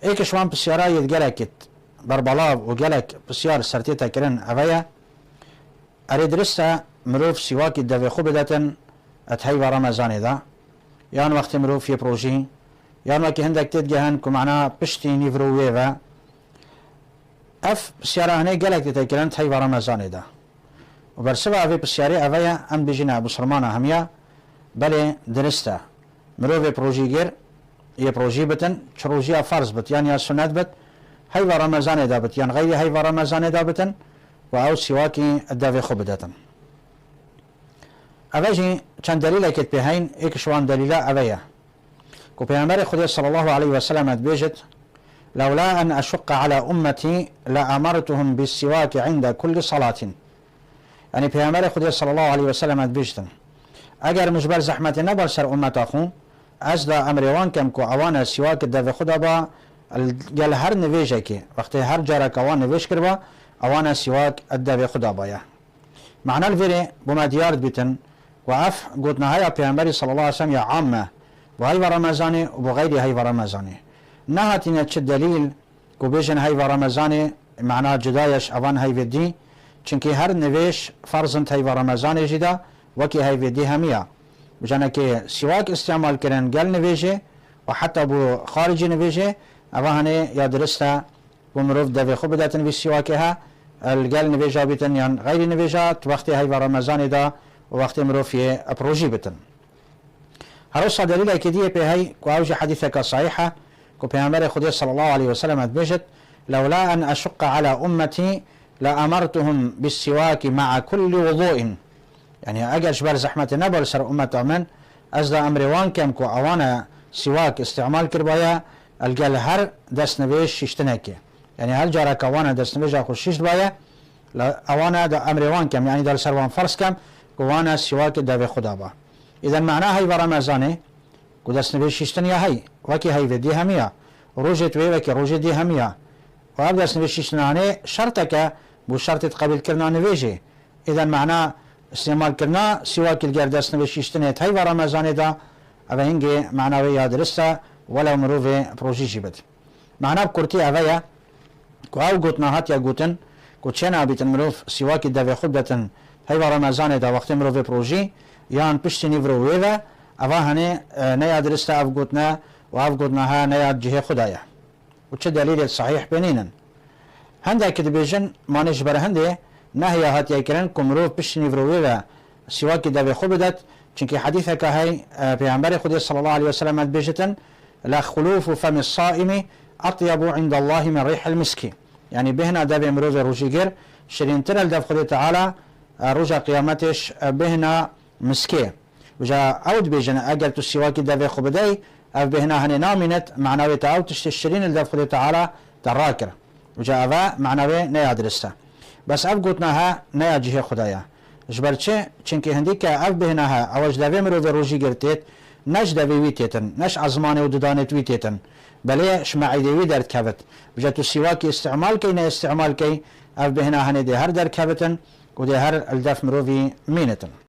ایک شوان بسیارا ید گلکت بربلاو و گلک بسیار سرتیتا کرن اویا اری درسته مروف سواکی دوی خوب بدتن اتهی و رمضان دا یان وقت مروف یه پروژی یان وقتی هندک تید گهن که معنا پشتی نیفرووی و اف بسیارا هنه گلک دیتا کرن اتهی و رمضان دا و برسبه اوی بسیاری اویا ام بجینا بسرمانه همیا بله درسته مروف پروژی گر یه پروژی بتن چروژی فرض بت یعنی یا سنت بت هی و رمضان دا بت یعنی غیری هی و رمضان دا بتن و او سواکی دوی خوب بدتن اوجی چند دلیل اکت بهین ایک شوان دلیل اویا کو پیامبر خدا صلی الله علیه و سلم بیجت لولا ان اشق على امتی لامرتهم بالسواك عند كل صلاة یعنی پیامبر خدا صلی الله علیه و سلم بیجتن اگر مجبر زحمت نبر سر امت اخون از دا امروان کم کو اوان سواک دوی خدا با گل هر نویجه که وقتی هر جارک اوان نویج کربا اوان سواک دوی خدا بایا معنى الفيري بما ديارت بيتن وعف قلتنا هيا پیغمبر صلى الله عليه وسلم يا عامة وهي ورمضاني وبغير هي ورمضاني نهاتنا تش دليل كوبيجن هي ورمضاني معناه جدايش اوان هي ودي چنكي هر نويش فرزنت هي ورمضاني جدا وكي هي ودي هميا بجانا كي سواك استعمال كرن قل نويجه وحتى بو خارجي نويجه اوهاني يا درستا بمروف دوي خوب داتن في سواكها الگل نویجا بیتن یا غیر نویجات وقتی هی و رمضان دا و وقتی مروفی پروژی بیتن هر وصا دلیل اکیدیه به هی که اوج حدیثك صحیحه که پیامبر خدا صلی الله علیه و سلم بیجت لولا ان اشق على امتی لامرتهم بالسواك مع كل وضوء يعني اگر جبر زحمت نبر سر امت من از دا امروان کم که اوانا سواک استعمال کربایا الگل هر دست نویش ششتنکه يعني هل جارا كوانا دست نویجا خوشیش بایا اوانا دا امروان کم يعني دا سروان فرس کم كوانا سواك دا خدا با اذا معناه هي برمضانه كو دست نویج ششتنیا هي وكي هي ودي هميا روجت وي وكي روجت دي هميا واب دست نویج ششتنانه شرطك بو شرط قبل كرنا نویجه اذا معناه استعمال كرنا سواك الجار دست نویج ششتنه هي برمضانه دا اوه هنگه معناه يا درسته ولا مروفه بروجي جبت معناه بكرتي اوه کو او گوتنا هات یا گوتن کو چنا بیتن مروف سواکی دوی خود بتن هی و رمضان دا وقتی مروف پروژی یان پشت نیورو ویوه اوه هنه نیاد رسته او گوتنا و او گوتنا ها نیاد جهه خدایا و چه دلیل صحیح بینینن هنده که بیجن مانش بر هنده نهی هات یا کرن کو مروف پشت نیورو ویوه سواکی دوی خود بدت چونکه حدیثه که هی پیامبر خدا صلی الله علیه و سلم بیجتن لا خلوف فم الصائم اطيب عند الله من ريح المسك يعني بهنا دابي مروز روجيجر شرين ترى الدف خدي تعالى رجع قيامتش بهنا مسكي وجا اود بيجنا اجل تسواكي دابي خبدي اف بهنا هني نامنت معنوي تعاود تشترين الدف خدي تعالى تراكر وجا افا معنوي نيادرسته بس اف قلتناها نياجيه خدايا جبرتشي چنكي هنديك اف بهناها اوج دابي مروز روجيجر تيت نش دابي ويتيتن نش عزماني وددانت ويتيتن بله شمعیدوی در کبت بجا تو سواکی استعمال کی نه استعمال کی اف بهنا هنه ده هر در کبتن و ده هر الدف مروفی مینتن